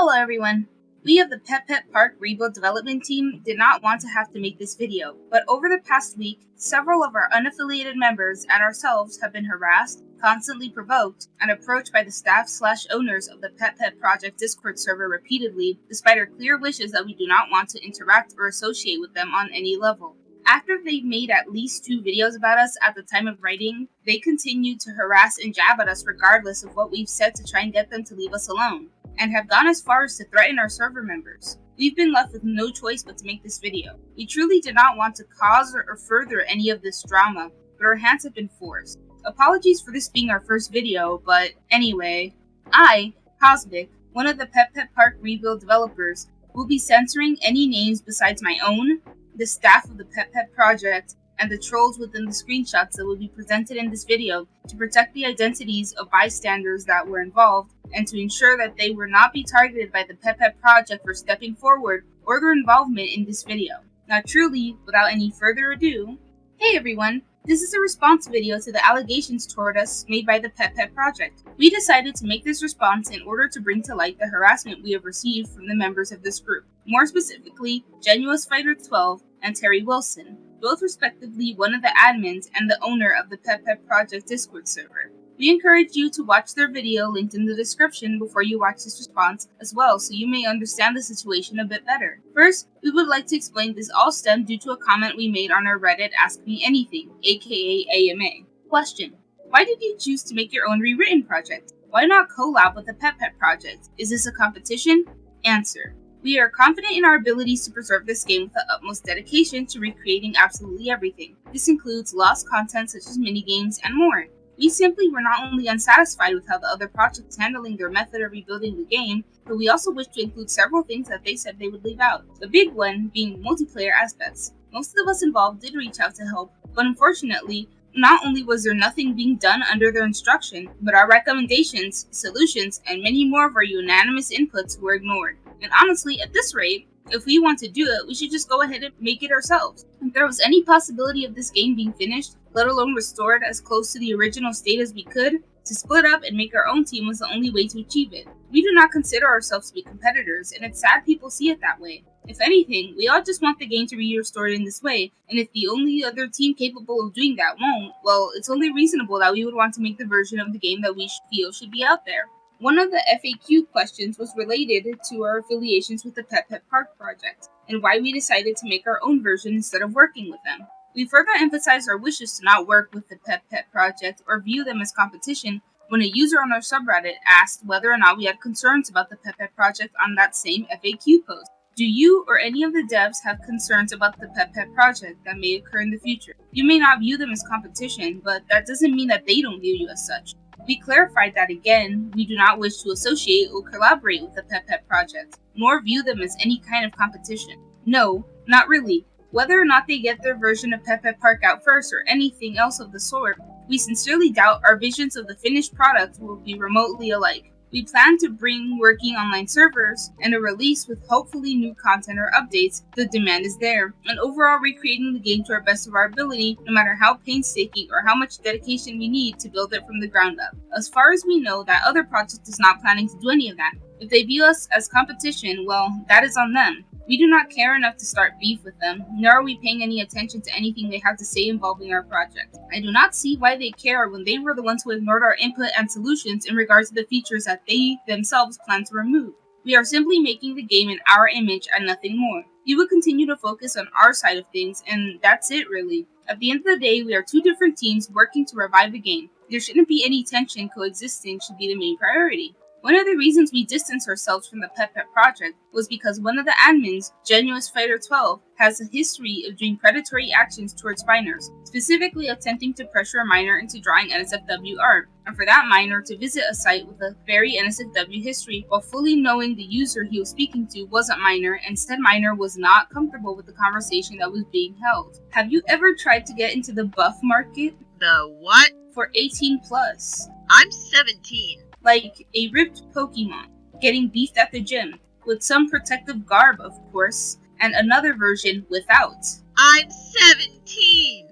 Hello everyone! We of the Petpet Park Rebuild Development Team did not want to have to make this video, but over the past week, several of our unaffiliated members and ourselves have been harassed, constantly provoked, and approached by the staff/owners of the Petpet Project Discord server repeatedly, despite our clear wishes that we do not want to interact or associate with them on any level. After they made at least 2 videos about us at the time of writing, they continued to harass and jab at us regardless of what we've said to try and get them to leave us alone, and have gone as far as to threaten our server members. We've been left with no choice but to make this video. We truly did not want to cause or further any of this drama, but our hands have been forced. Apologies for this being our first video, but anyway, I, Cosmic, one of the Petpet Park Rebuild developers, will be censoring any names besides my own, the staff of the Petpet Project, and the trolls within the screenshots that will be presented in this video to protect the identities of bystanders that were involved and to ensure that they will not be targeted by the Petpet Project for stepping forward or their involvement in this video. Now truly, without any further ado, hey everyone! This is a response video to the allegations toward us made by the Petpet Project. We decided to make this response in order to bring to light the harassment we have received from the members of this group, more specifically, Genuous Fighter 12 and Terry Wilson, both respectively one of the admins and the owner of the Petpet Project Discord server. We encourage you to watch their video linked in the description before you watch this response as well, so you may understand the situation a bit better. First, we would like to explain this all stemmed due to a comment we made on our Reddit Ask Me Anything, aka AMA. Question: why did you choose to make your own rewritten project? Why not collab with the Petpet Project? Is this a competition? Answer: we are confident in our abilities to preserve this game with the utmost dedication to recreating absolutely everything. This includes lost content such as minigames and more. We simply were not only unsatisfied with how the other projects handling their method of rebuilding the game, but we also wish to include several things that they said they would leave out. The big one being multiplayer aspects. Most of us involved did reach out to help, but unfortunately, not only was there nothing being done under their instruction, but our recommendations, solutions, and many more of our unanimous inputs were ignored. And honestly, at this rate, if we want to do it, we should just go ahead and make it ourselves. If there was any possibility of this game being finished, let alone restored as close to the original state as we could, to split up and make our own team was the only way to achieve it. We do not consider ourselves to be competitors, and it's sad people see it that way. If anything, we all just want the game to be restored in this way, and if the only other team capable of doing that won't, well, it's only reasonable that we would want to make the version of the game that we feel should be out there. One of the FAQ questions was related to our affiliations with the Petpet Park Project, and why we decided to make our own version instead of working with them. We further emphasized our wishes to not work with the Petpet Project or view them as competition when a user on our subreddit asked whether or not we had concerns about the Petpet Project on that same FAQ post. Do you or any of the devs have concerns about the Petpet Project that may occur in the future? You may not view them as competition, but that doesn't mean that they don't view you as such. We clarified that again, we do not wish to associate or collaborate with the Petpet Project, nor view them as any kind of competition. No, not really. Whether or not they get their version of Petpet Park out first or anything else of the sort, we sincerely doubt our visions of the finished product will be remotely alike. We plan to bring working online servers and a release with hopefully new content or updates. The demand is there, and overall recreating the game to our best of our ability, no matter how painstaking or how much dedication we need to build it from the ground up. As far as we know, that other project is not planning to do any of that. If they view us as competition, well, that is on them. We do not care enough to start beef with them, nor are we paying any attention to anything they have to say involving our project. I do not see why they care when they were the ones who ignored our input and solutions in regards to the features that they themselves plan to remove. We are simply making the game in our image and nothing more. We will continue to focus on our side of things, and that's it really. At the end of the day, we are 2 different teams working to revive the game. There shouldn't be any tension. Coexisting should be the main priority. One of the reasons we distanced ourselves from the Petpet Project was because one of the admins, Genuous Fighter 12, has a history of doing predatory actions towards minors, specifically attempting to pressure a minor into drawing NSFW art, and for that minor to visit a site with a very NSFW history while fully knowing the user he was speaking to wasn't minor, and said minor was not comfortable with the conversation that was being held. Have you ever tried to get into the buff market? The what? For 18 plus. I'm 17. Like a ripped Pokemon, getting beefed at the gym, with some protective garb of course, and another version without. I'm 17!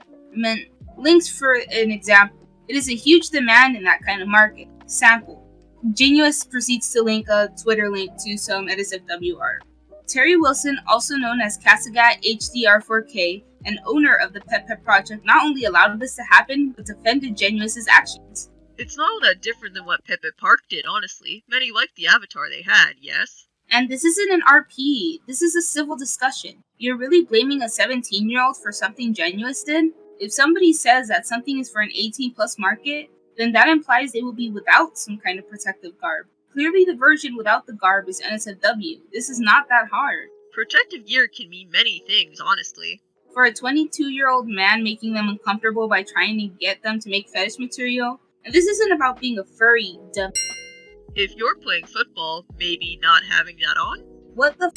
Links for an example. It is a huge demand in that kind of market. Sample. Genuous proceeds to link a Twitter link to some EdisFW art. Terry Wilson, also known as Casagat HDR4K, and owner of the Petpet Project, not only allowed this to happen, but defended Genuous's actions. It's not all that different than what Petpet Park did, honestly. Many liked the avatar they had, yes? And this isn't an RP, this is a civil discussion. You're really blaming a 17-year-old for something Genuous did? If somebody says that something is for an 18-plus market, then that implies they will be without some kind of protective garb. Clearly the version without the garb is NSFW. This is not that hard. Protective gear can mean many things, honestly. For a 22-year-old man making them uncomfortable by trying to get them to make fetish material, and this isn't about being a furry, dumb. If you're playing football, maybe not having that on? What the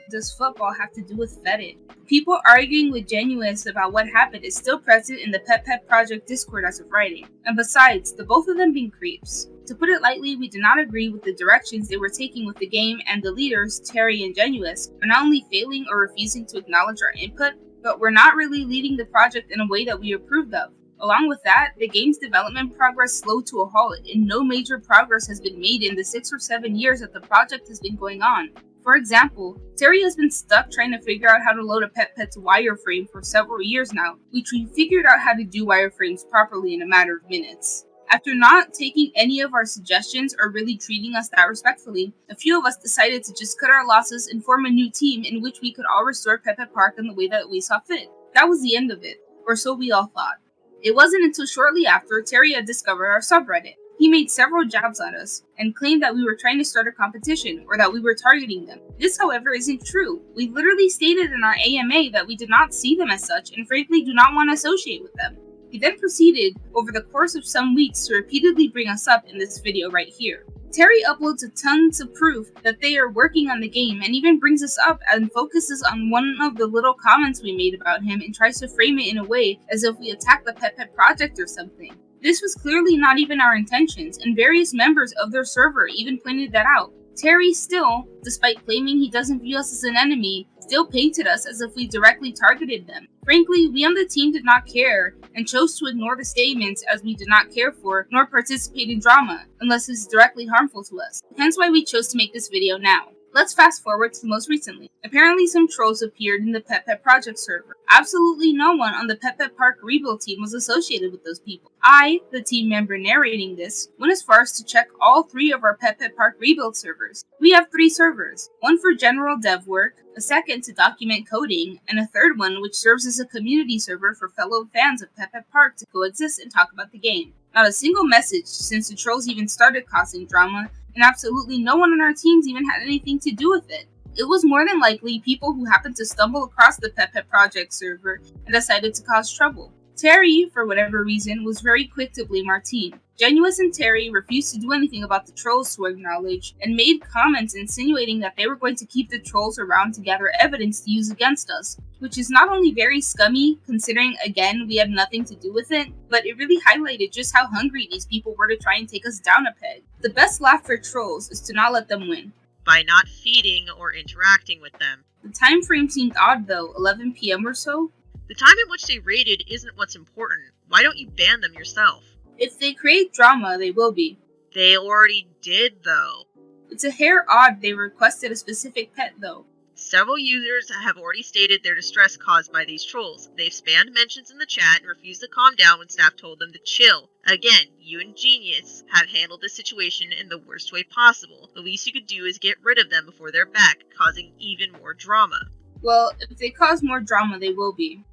does football have to do with fetish? People arguing with Genuous about what happened is still present in the Petpet Project Discord as of writing, and besides, the both of them being creeps. To put it lightly, we do not agree with the directions they were taking with the game, and the leaders, Terry and Genuous, are not only failing or refusing to acknowledge our input, but we're not really leading the project in a way that we approved of. Along with that, the game's development progress slowed to a halt, and no major progress has been made in the 6 or 7 years that the project has been going on. For example, Terry has been stuck trying to figure out how to load a Petpet's wireframe for several years now, which we figured out how to do wireframes properly in a matter of minutes. After not taking any of our suggestions or really treating us that respectfully, a few of us decided to just cut our losses and form a new team in which we could all restore Petpet Park in the way that we saw fit. That was the end of it, or so we all thought. It wasn't until shortly after Terry had discovered our subreddit. He made several jabs at us, and claimed that we were trying to start a competition, or that we were targeting them. This, however, isn't true. We literally stated in our AMA that we did not see them as such, and frankly do not want to associate with them. He then proceeded, over the course of some weeks, to repeatedly bring us up in this video right here. Terry uploads a tons of proof that they are working on the game, and even brings us up and focuses on one of the little comments we made about him and tries to frame it in a way as if we attacked the Petpet Project or something. This was clearly not even our intentions, and various members of their server even pointed that out. Terry still, despite claiming he doesn't view us as an enemy, still painted us as if we directly targeted them. Frankly, we on the team did not care, and chose to ignore the statements as we did not care for, nor participate in drama, unless it's directly harmful to us. Hence why we chose to make this video now. Let's fast forward to most recently. Apparently some trolls appeared in the Petpet Project server. Absolutely no one on the Petpet Park rebuild team was associated with those people. I, the team member narrating this, went as far as to check all 3 of our Petpet Park rebuild servers. We have 3 servers, one for general dev work, a second to document coding, and a third one which serves as a community server for fellow fans of Petpet Park to coexist and talk about the game. Not a single message since the trolls even started causing drama, and absolutely no one on our teams even had anything to do with it. It was more than likely people who happened to stumble across the Petpet Project server and decided to cause trouble. Terry, for whatever reason, was very quick to blame our team. Genuous and Terry refused to do anything about the trolls to our knowledge, and made comments insinuating that they were going to keep the trolls around to gather evidence to use against us, which is not only very scummy, considering again we had nothing to do with it, but it really highlighted just how hungry these people were to try and take us down a peg. The best laugh for trolls is to not let them win. By not feeding or interacting with them. The time frame seemed odd though, 11 PM or so? The time in which they raided isn't what's important. Why don't you ban them yourself? If they create drama, they will be. They already did, though. It's a hair odd they requested a specific pet though. Several users have already stated their distress caused by these trolls. They've spammed mentions in the chat and refused to calm down when staff told them to chill. Again, you and Genius have handled this situation in the worst way possible. The least you could do is get rid of them before they're back, causing even more drama. Well, if they cause more drama, they will be.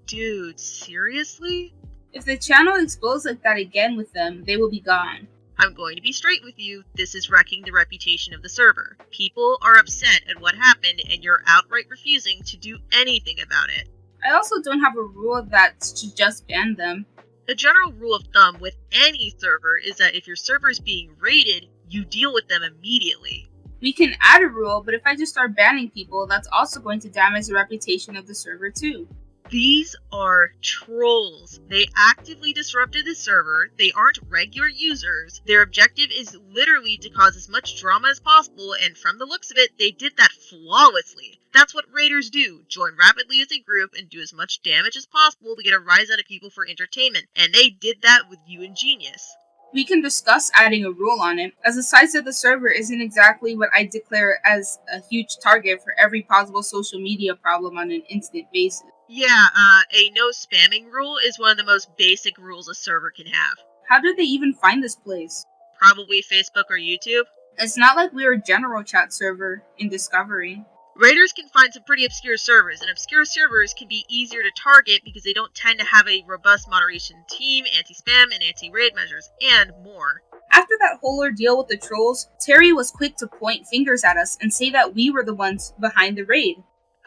Dude, seriously? If the channel explodes like that again with them, they will be gone. I'm going to be straight with you, this is wrecking the reputation of the server. People are upset at what happened and you're outright refusing to do anything about it. I also don't have a rule that's to just ban them. A general rule of thumb with any server is that if your server is being raided, you deal with them immediately. We can add a rule, but if I just start banning people, that's also going to damage the reputation of the server too. These are trolls. They actively disrupted the server. They aren't regular users. Their objective is literally to cause as much drama as possible, and from the looks of it, they did that flawlessly. That's what raiders do. Join rapidly as a group and do as much damage as possible to get a rise out of people for entertainment. And they did that with you and Genius. We can discuss adding a rule on it, as the size of the server isn't exactly what I declare as a huge target for every possible social media problem on an instant basis. Yeah, a no spamming rule is one of the most basic rules a server can have. How did they even find this place? Probably Facebook or YouTube. It's not like we're a general chat server in Discovery. Raiders can find some pretty obscure servers, and obscure servers can be easier to target because they don't tend to have a robust moderation team, anti-spam and anti-raid measures, and more. After that whole ordeal with the trolls, Terry was quick to point fingers at us and say that we were the ones behind the raid.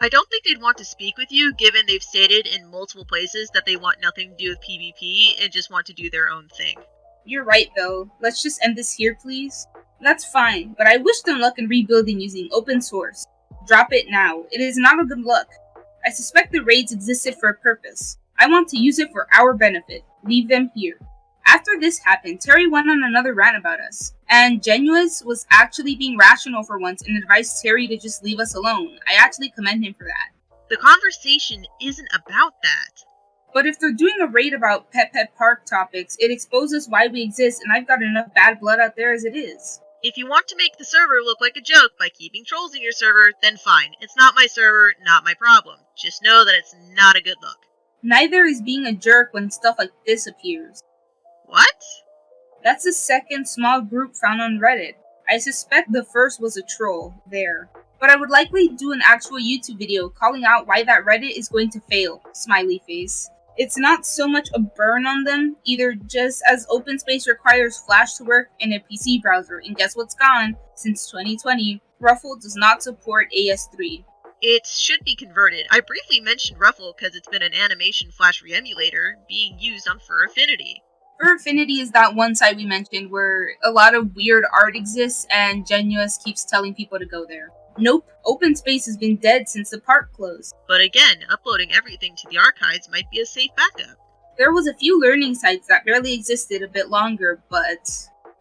I don't think they'd want to speak with you, given they've stated in multiple places that they want nothing to do with PvP and just want to do their own thing. You're right, though. Let's just end this here, please. That's fine, but I wish them luck in rebuilding using open source. Drop it now. It is not a good look. I suspect the raids existed for a purpose. I want to use it for our benefit. Leave them here. After this happened, Terry went on another rant about us, and Genuous was actually being rational for once and advised Terry to just leave us alone. I actually commend him for that. The conversation isn't about that. But if they're doing a raid about Petpet Park topics, it exposes why we exist, and I've got enough bad blood out there as it is. If you want to make the server look like a joke by keeping trolls in your server, then fine. It's not my server, not my problem. Just know that it's not a good look. Neither is being a jerk when stuff like this appears. What? That's the second small group found on Reddit. I suspect the first was a troll there. But I would likely do an actual YouTube video calling out why that Reddit is going to fail. Smiley face. It's not so much a burn on them, either just as OpenSpace requires Flash to work in a PC browser, and guess what's gone? Since 2020, Ruffle does not support AS3. It should be converted. I briefly mentioned Ruffle because it's been an animation Flash re-emulator being used on Fur Affinity. Fur Affinity is that one site we mentioned where a lot of weird art exists and Genuous keeps telling people to go there. Nope, OpenSpace has been dead since the park closed. But again, uploading everything to the archives might be a safe backup. There was a few learning sites that barely existed a bit longer, but...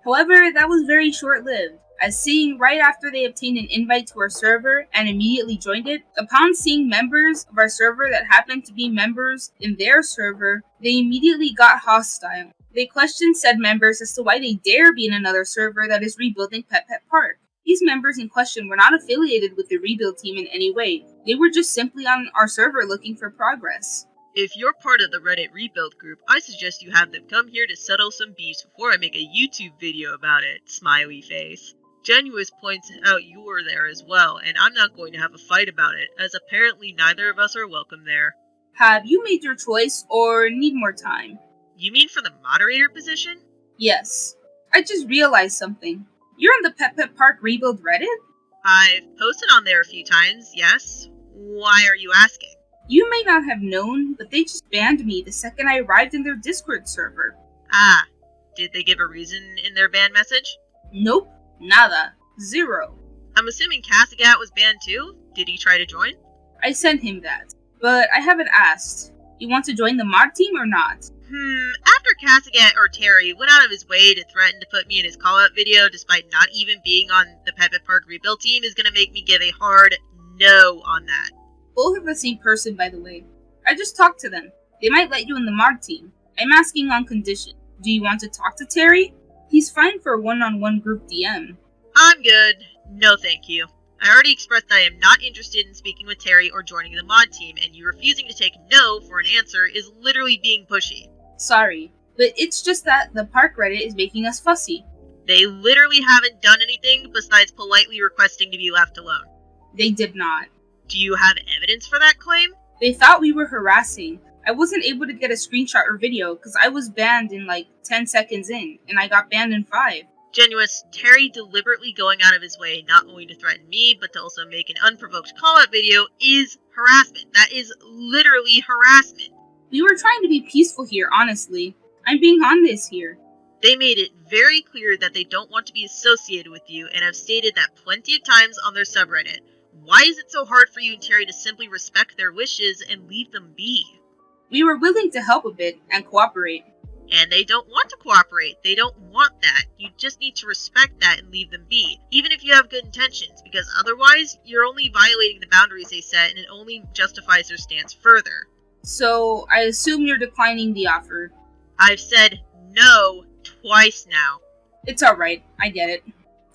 However, that was very short-lived, as seeing right after they obtained an invite to our server and immediately joined it, upon seeing members of our server that happened to be members in their server, they immediately got hostile. They questioned said members as to why they dare be in another server that is rebuilding Petpet Park. These members in question were not affiliated with the rebuild team in any way. They were just simply on our server looking for progress. If you're part of the Reddit rebuild group, I suggest you have them come here to settle some beefs before I make a YouTube video about it, smiley face. Genuous points out you were there as well, and I'm not going to have a fight about it, as apparently neither of us are welcome there. Have you made your choice, or need more time? You mean for the moderator position? Yes. I just realized something. You're on the Petpet Park Rebuild Reddit? I've posted on there a few times, yes. Why are you asking? You may not have known, but they just banned me the second I arrived in their Discord server. Ah, did they give a reason in their ban message? Nope. Nada. Zero. I'm assuming Cassigat was banned too? Did he try to join? I sent him that, but I haven't asked. You want to join the mod team or not? After Cassigat or Terry went out of his way to threaten to put me in his call-out video despite not even being on the Petpet Park rebuild team is gonna make me give a hard no on that. Both are the same person, by the way. I just talked to them. They might let you in the mod team. I'm asking on condition. Do you want to talk to Terry? He's fine for a one-on-one group DM. I'm good. No thank you. I already expressed that I am not interested in speaking with Terry or joining the mod team, and you refusing to take no for an answer is literally being pushy. Sorry, but it's just that the park Reddit is making us fussy. They literally haven't done anything besides politely requesting to be left alone. They did not. Do you have evidence for that claim? They thought we were harassing. I wasn't able to get a screenshot or video because I was banned in like 10 seconds in, and I got banned in 5. Genuous, Terry deliberately going out of his way not only to threaten me, but to also make an unprovoked call-out video is harassment. That is literally harassment. We were trying to be peaceful here, honestly. I'm being honest here. They made it very clear that they don't want to be associated with you and have stated that plenty of times on their subreddit. Why is it so hard for you and Terry to simply respect their wishes and leave them be? We were willing to help a bit and cooperate. And they don't want to cooperate. They don't want that. You just need to respect that and leave them be, even if you have good intentions, because otherwise, you're only violating the boundaries they set and it only justifies their stance further. So, I assume you're declining the offer. I've said no twice now. It's alright, I get it.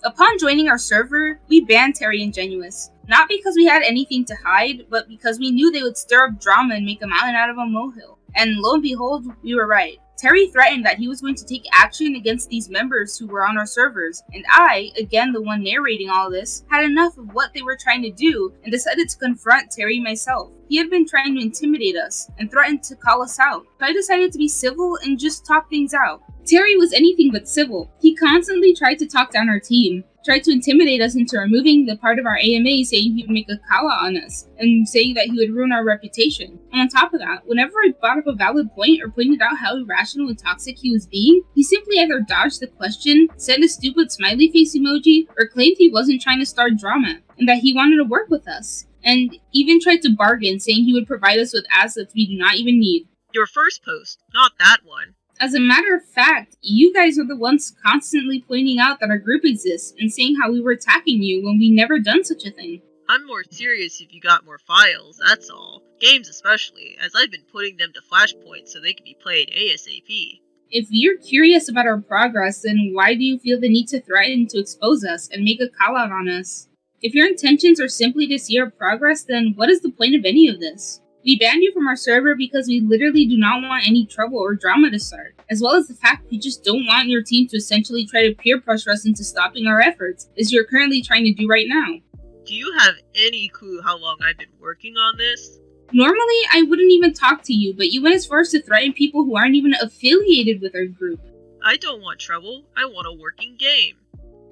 Upon joining our server, we banned Terry and Genuous. Not because we had anything to hide, but because we knew they would stir up drama and make a mountain out of a molehill. And lo and behold, we were right. Terry threatened that he was going to take action against these members who were on our servers, and I, again the one narrating all this, had enough of what they were trying to do and decided to confront Terry myself. He had been trying to intimidate us and threatened to call us out, so I decided to be civil and just talk things out. Terry was anything but civil. He constantly tried to talk down our team, tried to intimidate us into removing the part of our AMA saying he would make a call out on us, and saying that he would ruin our reputation. And on top of that, whenever I brought up a valid point or pointed out how irrational and toxic he was being, he simply either dodged the question, sent a stupid smiley face emoji, or claimed he wasn't trying to start drama, and that he wanted to work with us, and even tried to bargain saying he would provide us with assets we do not even need. Your first post, not that one. As a matter of fact, you guys are the ones constantly pointing out that our group exists and saying how we were attacking you when we never done such a thing. I'm more serious if you got more files, that's all. Games especially, as I've been putting them to flashpoints so they can be played ASAP. If you're curious about our progress, then why do you feel the need to threaten to expose us and make a call out on us? If your intentions are simply to see our progress, then what is the point of any of this? We banned you from our server because we literally do not want any trouble or drama to start, as well as the fact we just don't want your team to essentially try to peer pressure us into stopping our efforts, as you're currently trying to do right now. Do you have any clue how long I've been working on this? Normally, I wouldn't even talk to you, but you went as far as to threaten people who aren't even affiliated with our group. I don't want trouble, I want a working game.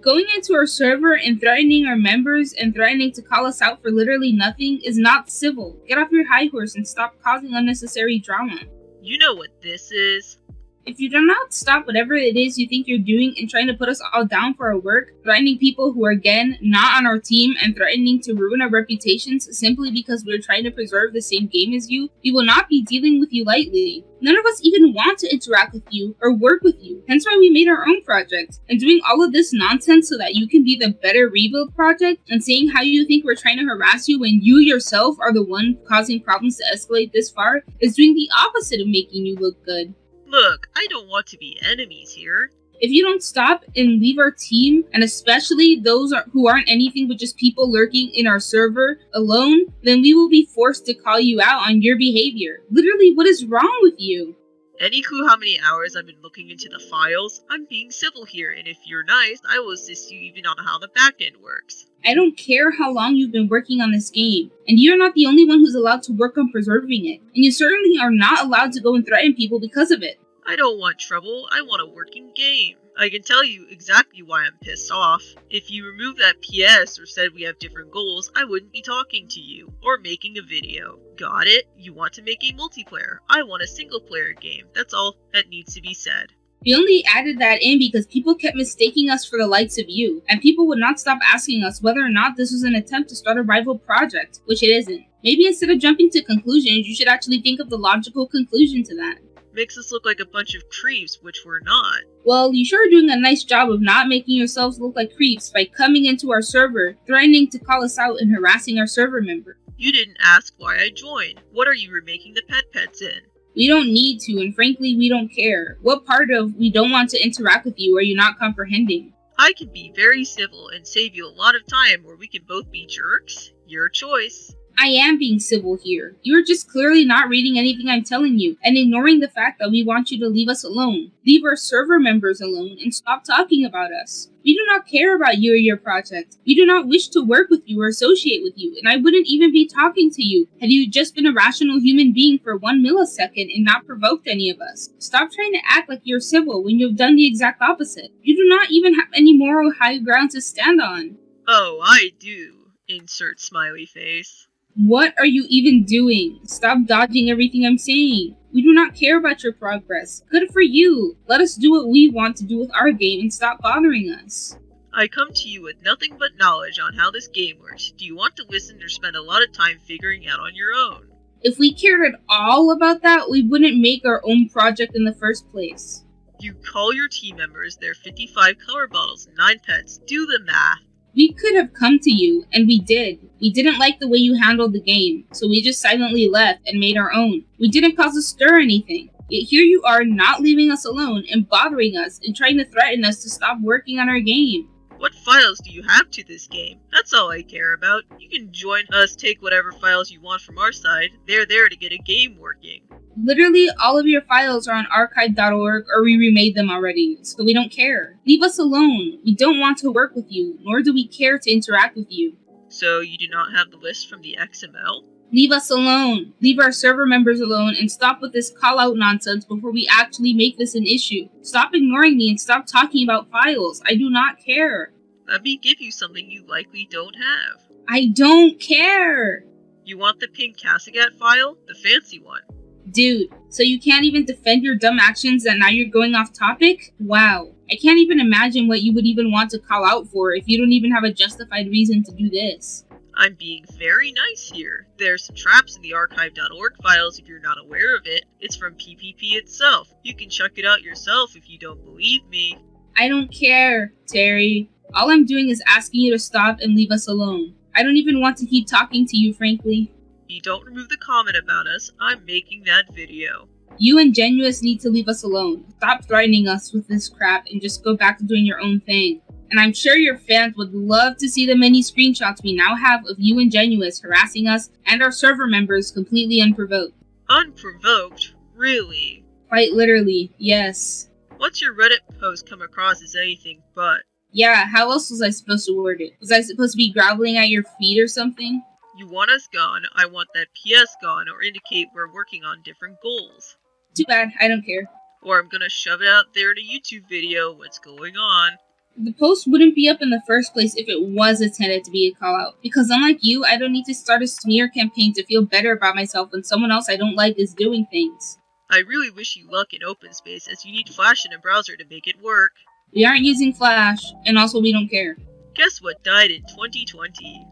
Going into our server and threatening our members and threatening to call us out for literally nothing is not civil. Get off your high horse and stop causing unnecessary drama. You know what this is. If you do not stop whatever it is you think you're doing and trying to put us all down for our work, threatening people who are again not on our team and threatening to ruin our reputations simply because we're trying to preserve the same game as you, we will not be dealing with you lightly. None of us even want to interact with you or work with you, hence why we made our own project. And doing all of this nonsense so that you can be the better rebuild project and saying how you think we're trying to harass you when you yourself are the one causing problems to escalate this far is doing the opposite of making you look good. Look, I don't want to be enemies here. If you don't stop and leave our team, and especially those who aren't anything but just people lurking in our server alone, then we will be forced to call you out on your behavior. Literally, what is wrong with you? Any clue how many hours I've been looking into the files? I'm being civil here, and if you're nice, I will assist you even on how the backend works. I don't care how long you've been working on this game, and you're not the only one who's allowed to work on preserving it, and you certainly are not allowed to go and threaten people because of it. I don't want trouble, I want a working game. I can tell you exactly why I'm pissed off. If you remove that PS or said we have different goals, I wouldn't be talking to you, or making a video. Got it? You want to make a multiplayer. I want a single player game. That's all that needs to be said. We only added that in because people kept mistaking us for the likes of you, and people would not stop asking us whether or not this was an attempt to start a rival project, which it isn't. Maybe instead of jumping to conclusions, you should actually think of the logical conclusion to that. Makes us look like a bunch of creeps, which we're not. Well, you sure are doing a nice job of not making yourselves look like creeps by coming into our server, threatening to call us out and harassing our server member. You didn't ask why I joined. What are you remaking the pets in? We don't need to, and frankly, we don't care. What part of we don't want to interact with you are you not comprehending? I can be very civil and save you a lot of time where we can both be jerks. Your choice. I am being civil here. You're just clearly not reading anything I'm telling you, and ignoring the fact that we want you to leave us alone. Leave our server members alone, and stop talking about us. We do not care about you or your project. We do not wish to work with you or associate with you, and I wouldn't even be talking to you had you just been a rational human being for 1 millisecond and not provoked any of us. Stop trying to act like you're civil when you've done the exact opposite. You do not even have any moral high ground to stand on. Oh, I do. Insert smiley face. What are you even doing? Stop dodging everything I'm saying. We do not care about your progress. Good for you. Let us do what we want to do with our game and stop bothering us. I come to you with nothing but knowledge on how this game works. Do you want to listen or spend a lot of time figuring out on your own? If we cared at all about that, we wouldn't make our own project in the first place. You call your team members their 55 color bottles and 9 pets. Do the math. We could have come to you, and we did. We didn't like the way you handled the game, so we just silently left and made our own. We didn't cause a stir or anything. Yet here you are not leaving us alone and bothering us and trying to threaten us to stop working on our game. What files do you have to this game? That's all I care about. You can join us, take whatever files you want from our side. They're there to get a game working. Literally, all of your files are on archive.org or we remade them already, so we don't care. Leave us alone. We don't want to work with you, nor do we care to interact with you. So you do not have the list from the XML? Leave us alone. Leave our server members alone and stop with this call-out nonsense before we actually make this an issue. Stop ignoring me and stop talking about files. I do not care. Let me give you something you likely don't have. I don't care. You want the pink Casagat file? The fancy one. Dude, so you can't even defend your dumb actions and now you're going off topic? Wow. I can't even imagine what you would even want to call out for if you don't even have a justified reason to do this. I'm being very nice here. There's some traps in the archive.org files if you're not aware of it. It's from PPP itself. You can check it out yourself if you don't believe me. I don't care, Terry. All I'm doing is asking you to stop and leave us alone. I don't even want to keep talking to you, frankly. If you don't remove the comment about us, I'm making that video. You and Genuous need to leave us alone. Stop threatening us with this crap and just go back to doing your own thing. And I'm sure your fans would love to see the many screenshots we now have of you and Genuous harassing us and our server members completely unprovoked. Unprovoked? Really? Quite literally, yes. What's your Reddit post come across as anything but? Yeah, how else was I supposed to word it? Was I supposed to be groveling at your feet or something? You want us gone, I want that PS gone, or indicate we're working on different goals. Too bad, I don't care. Or I'm gonna shove it out there in a YouTube video, what's going on. The post wouldn't be up in the first place if it was intended to be a call out. Because unlike you, I don't need to start a smear campaign to feel better about myself when someone else I don't like is doing things. I really wish you luck in OpenSpace, as you need Flash in a browser to make it work. We aren't using Flash, and also we don't care. Guess what died in 2020?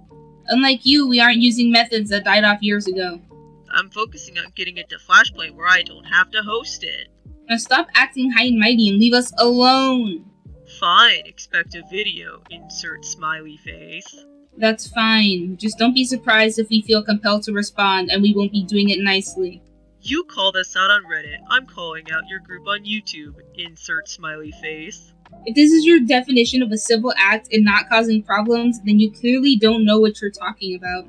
Unlike you, we aren't using methods that died off years ago. I'm focusing on getting it to Flashpoint where I don't have to host it. Now stop acting high and mighty and leave us alone. Fine, expect a video, insert smiley face. That's fine. Just don't be surprised if we feel compelled to respond and we won't be doing it nicely. You called us out on Reddit, I'm calling out your group on YouTube, insert smiley face. If this is your definition of a civil act and not causing problems, then you clearly don't know what you're talking about.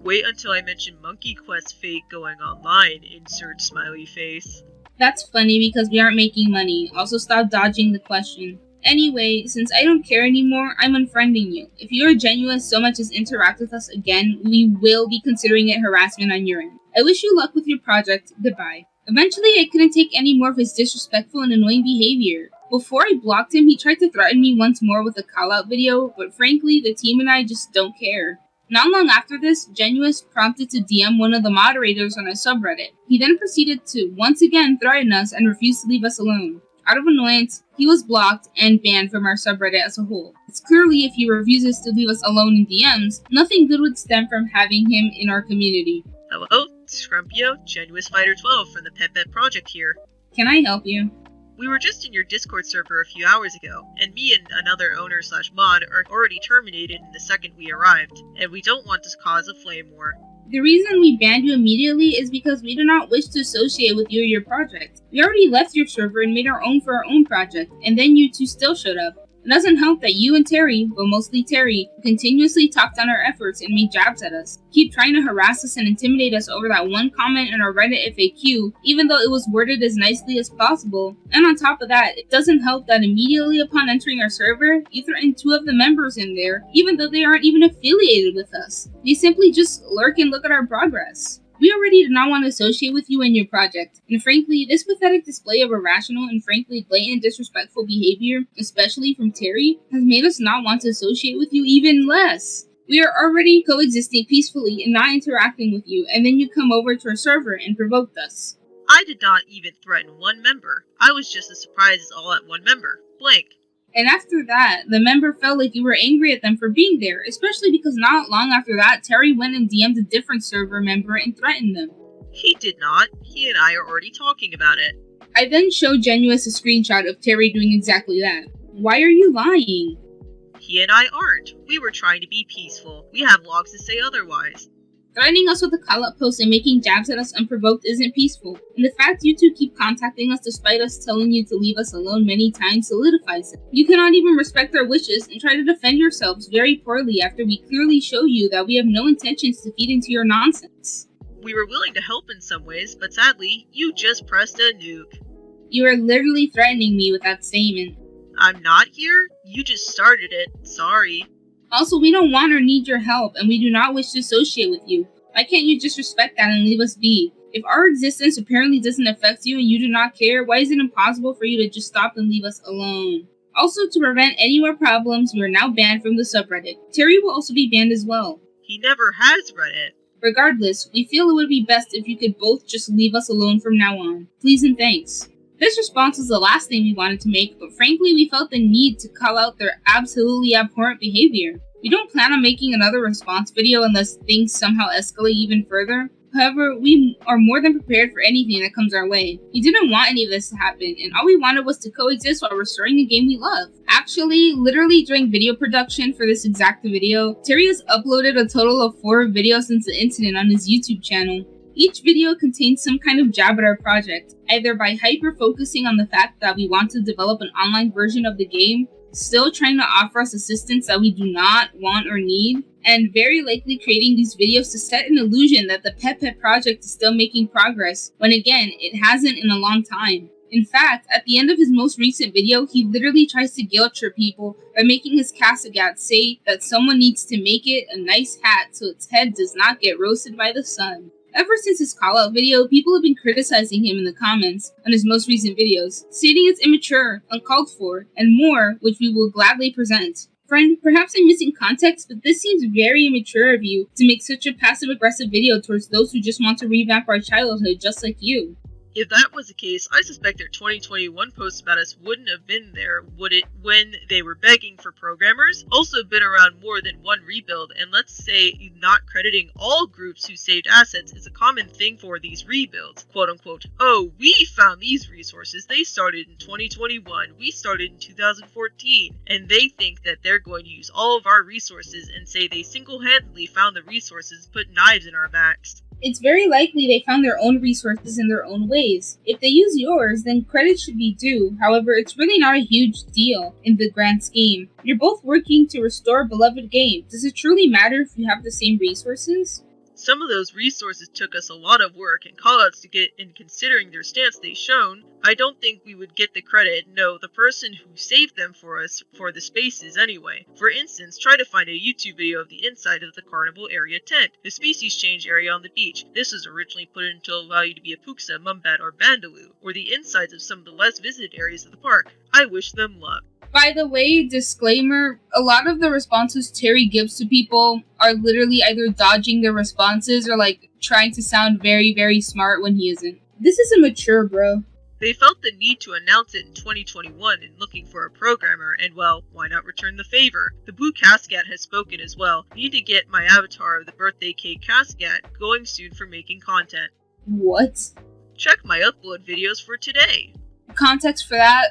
Wait until I mention Monkey Quest fake going online, insert smiley face. That's funny because we aren't making money. Also stop dodging the question. Anyway, since I don't care anymore, I'm unfriending you. If you are genuine so much as interact with us again, we will be considering it harassment on your end. I wish you luck with your project. Goodbye. Eventually, I couldn't take any more of his disrespectful and annoying behavior. Before I blocked him, he tried to threaten me once more with a call-out video, but frankly, the team and I just don't care. Not long after this, Genuous prompted to DM one of the moderators on a subreddit. He then proceeded to once again threaten us and refuse to leave us alone. Out of annoyance, he was blocked and banned from our subreddit as a whole. It's clearly if he refuses to leave us alone in DMs, nothing good would stem from having him in our community. Hello, Scrumpio, Genuous Fighter 12 from the Petpet Project here. Can I help you? We were just in your Discord server a few hours ago, and me and another owner/mod are already terminated in the second we arrived, and we don't want to cause a flame war. The reason we banned you immediately is because we do not wish to associate with you or your project. We already left your server and made our own for our own project, and then you two still showed up. It doesn't help that you and Terry, well mostly Terry, continuously talked down our efforts and made jabs at us. Keep trying to harass us and intimidate us over that one comment in our Reddit FAQ, even though it was worded as nicely as possible. And on top of that, it doesn't help that immediately upon entering our server, you threatened two of the members in there, even though they aren't even affiliated with us. They simply just lurk and look at our progress. We already do not want to associate with you and your project, and frankly, this pathetic display of irrational and frankly blatant disrespectful behavior, especially from Terry, has made us not want to associate with you even less. We are already coexisting peacefully and not interacting with you, and then you come over to our server and provoked us. I did not even threaten one member. I was just as surprised as all at one member. Blank. And after that, the member felt like you were angry at them for being there, especially because not long after that, Terry went and DM'd a different server member and threatened them. He did not. He and I are already talking about it. I then showed Genuous a screenshot of Terry doing exactly that. Why are you lying? He and I aren't. We were trying to be peaceful. We have logs to say otherwise. Threatening us with a call-out post and making jabs at us unprovoked isn't peaceful, and the fact you two keep contacting us despite us telling you to leave us alone many times solidifies it. You cannot even respect our wishes and try to defend yourselves very poorly after we clearly show you that we have no intentions to feed into your nonsense. We were willing to help in some ways, but sadly, you just pressed a nuke. You are literally threatening me with that statement. I'm not here? You just started it. Sorry. Also, we don't want or need your help, and we do not wish to associate with you. Why can't you just respect that and leave us be? If our existence apparently doesn't affect you and you do not care, why is it impossible for you to just stop and leave us alone? Also, to prevent any more problems, we are now banned from the subreddit. Terry will also be banned as well. He never has read it. Regardless, we feel it would be best if you could both just leave us alone from now on. Please and thanks. This response was the last thing we wanted to make, but frankly we felt the need to call out their absolutely abhorrent behavior. We don't plan on making another response video unless things somehow escalate even further. However, we are more than prepared for anything that comes our way. We didn't want any of this to happen, and all we wanted was to coexist while restoring a game we love. Actually, literally during video production for this exact video, Terry has uploaded a total of 4 videos since the incident on his YouTube channel. Each video contains some kind of jab at our project, either by hyper-focusing on the fact that we want to develop an online version of the game, still trying to offer us assistance that we do not want or need, and very likely creating these videos to set an illusion that the Petpet Project is still making progress, when again, it hasn't in a long time. In fact, at the end of his most recent video, he literally tries to guilt trip people by making his Casagat say that someone needs to make it a nice hat so its head does not get roasted by the sun. Ever since his call-out video, people have been criticizing him in the comments on his most recent videos, stating it's immature, uncalled for, and more, which we will gladly present. Friend, perhaps I'm missing context, but this seems very immature of you to make such a passive-aggressive video towards those who just want to revamp our childhood just like you. If that was the case, I suspect their 2021 post about us wouldn't have been there, would it, when they were begging for programmers? Also been around more than one rebuild, and let's say not crediting all groups who saved assets is a common thing for these rebuilds. Quote unquote, oh, we found these resources, they started in 2021, we started in 2014, and they think that they're going to use all of our resources and say they single-handedly found the resources and put knives in our backs. It's very likely they found their own resources in their own ways. If they use yours, then credit should be due. However, it's really not a huge deal in the grand scheme. You're both working to restore a beloved game. Does it truly matter if you have the same resources? Some of those resources took us a lot of work and callouts to get, and considering their stance they've shown, I don't think we would get the credit. No, the person who saved them for us for the spaces anyway. For instance, try to find a YouTube video of the inside of the carnival area tent, the species change area on the beach. This was originally put into a value to be a puxa, mumbat, or bandaloo, or the insides of some of the less visited areas of the park. I wish them luck. By the way, disclaimer, a lot of the responses Terry gives to people are literally either dodging their responses or trying to sound very, very smart when he isn't. This is immature, bro. They felt the need to announce it in 2021 in looking for a programmer, and well, why not return the favor? The Blue Cascat has spoken as well. Need to get my avatar of the birthday cake Cascat going soon for making content. What? Check my upload videos for today. Context for that,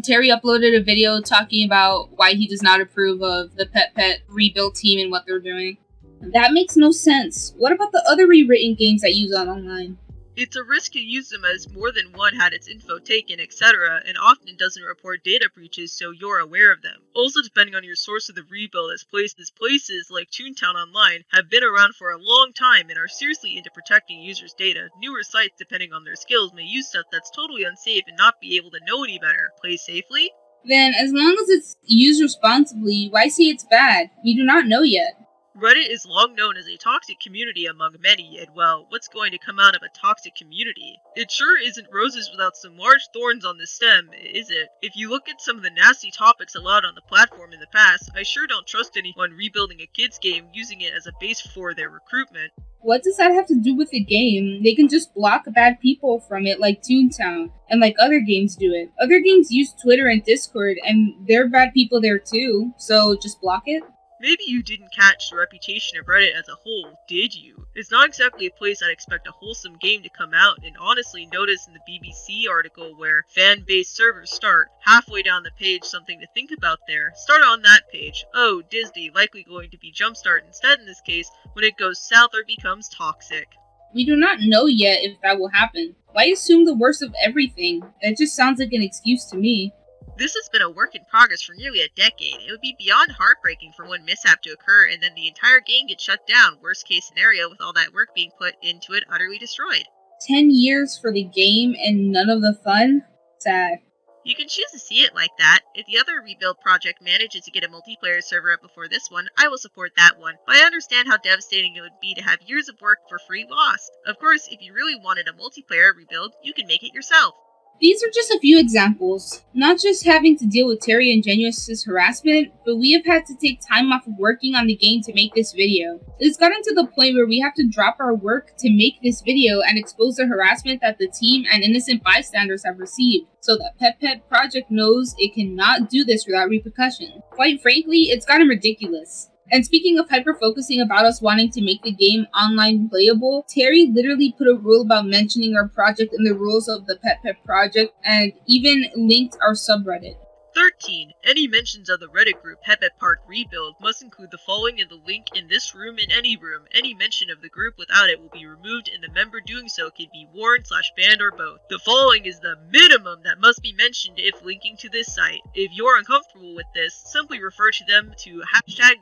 Terry uploaded a video talking about why he does not approve of the Petpet rebuild team and what they're doing. That makes no sense. What about the other rewritten games that use it online? It's a risk to use them as more than one had its info taken, etc., and often doesn't report data breaches so you're aware of them. Also, depending on your source of the rebuild, as places like Toontown Online have been around for a long time and are seriously into protecting users' data. Newer sites, depending on their skills, may use stuff that's totally unsafe and not be able to know any better. Play safely? Then, as long as it's used responsibly, why say it's bad? We do not know yet. Reddit is long known as a toxic community among many, and well, what's going to come out of a toxic community? It sure isn't roses without some large thorns on the stem, is it? If you look at some of the nasty topics allowed on the platform in the past, I sure don't trust anyone rebuilding a kid's game using it as a base for their recruitment. What does that have to do with the game? They can just block bad people from it like Toontown, and like other games do it. Other games use Twitter and Discord, and there are bad people there too, so just block it? Maybe you didn't catch the reputation of Reddit as a whole, did you? It's not exactly a place I'd expect a wholesome game to come out, and honestly notice in the BBC article where fan-based servers start, halfway down the page something to think about there. Start on that page. Oh, Disney, likely going to be Jumpstart instead in this case, when it goes south or becomes toxic. We do not know yet if that will happen. Why assume the worst of everything? That just sounds like an excuse to me. This has been a work in progress for nearly a decade. It would be beyond heartbreaking for one mishap to occur and then the entire game gets shut down, worst case scenario with all that work being put into it utterly destroyed. 10 years for the game and none of the fun? Sad. You can choose to see it like that. If the other rebuild project manages to get a multiplayer server up before this one, I will support that one. But I understand how devastating it would be to have years of work for free lost. Of course, if you really wanted a multiplayer rebuild, you can make it yourself. These are just a few examples, not just having to deal with Terry and Genuine's harassment, but we have had to take time off of working on the game to make this video. It's gotten to the point where we have to drop our work to make this video and expose the harassment that the team and innocent bystanders have received, so that Petpet Project knows it cannot do this without repercussion. Quite frankly, it's gotten ridiculous. And speaking of hyper-focusing about us wanting to make the game online playable, Terry literally put a rule about mentioning our project in the rules of the Petpet Project and even linked our subreddit. 13. Any mentions of the Reddit group Petpet Park Rebuild must include the following in the link in this room and any room. Any mention of the group without it will be removed and the member doing so can be warned/banned or both. The following is the minimum that must be mentioned if linking to this site. If you're uncomfortable with this, simply refer to them to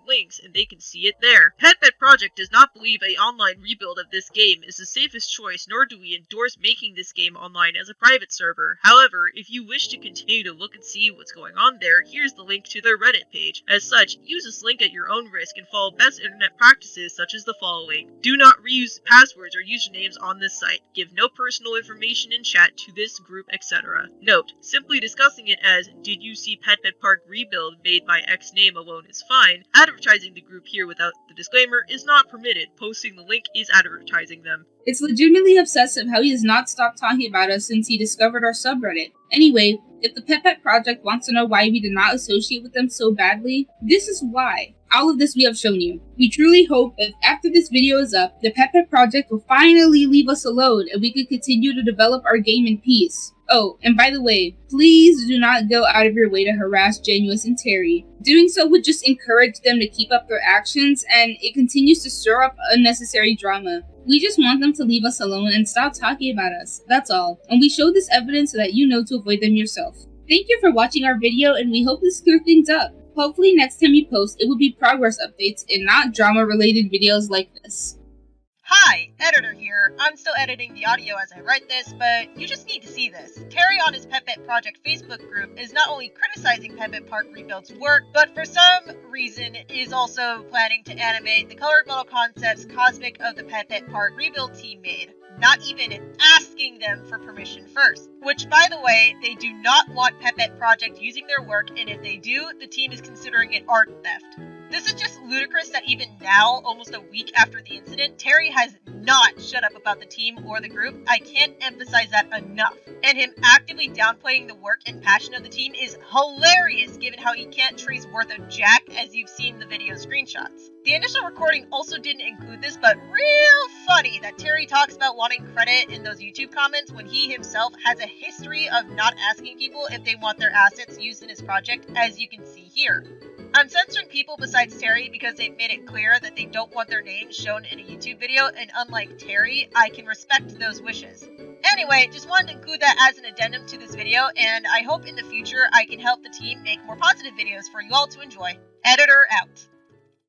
#links and they can see it there. Petpet Project does not believe a online rebuild of this game is the safest choice, nor do we endorse making this game online as a private server. However, if you wish to continue to look and see what's going on there, here's the link to their Reddit page. As such, use this link at your own risk and follow best internet practices such as the following. Do not reuse passwords or usernames on this site. Give no personal information in chat to this group, etc. Note, simply discussing it as, did you see Petpet Park Rebuild made by X name alone is fine. Advertising the group here without the disclaimer is not permitted. Posting the link is advertising them. It's legitimately obsessive how he has not stopped talking about us since he discovered our subreddit. Anyway, if the Petpet Project wants to know why we did not associate with them so badly, this is why. All of this we have shown you. We truly hope that after this video is up, the Petpet Project will finally leave us alone and we can continue to develop our game in peace. Oh, and by the way, please do not go out of your way to harass Genuine and Terry. Doing so would just encourage them to keep up their actions, and it continues to stir up unnecessary drama. We just want them to leave us alone and stop talking about us, that's all. And we show this evidence so that you know to avoid them yourself. Thank you for watching our video, and we hope this cleared things up. Hopefully next time you post, it will be progress updates and not drama-related videos like this. Hi, editor here. I'm still editing the audio as I write this, but you just need to see this. Terry on his Petpet Project Facebook group is not only criticizing Petpet Park Rebuild's work, but for some reason is also planning to animate the colored model concepts Cosmic of the Petpet Park Rebuild team made, not even asking them for permission first. Which, by the way, they do not want Petpet Project using their work, and if they do, the team is considering it art theft. This is just ludicrous that even now, almost a week after the incident, Terry has not shut up about the team or the group. I can't emphasize that enough. And him actively downplaying the work and passion of the team is hilarious given how he can't tree's worth a jack as you've seen the video screenshots. The initial recording also didn't include this, but real funny that Terry talks about wanting credit in those YouTube comments when he himself has a history of not asking people if they want their assets used in his project, as you can see here. I'm censoring people besides Terry because they've made it clear that they don't want their names shown in a YouTube video, and unlike Terry, I can respect those wishes. Anyway, just wanted to include that as an addendum to this video, and I hope in the future I can help the team make more positive videos for you all to enjoy. Editor out.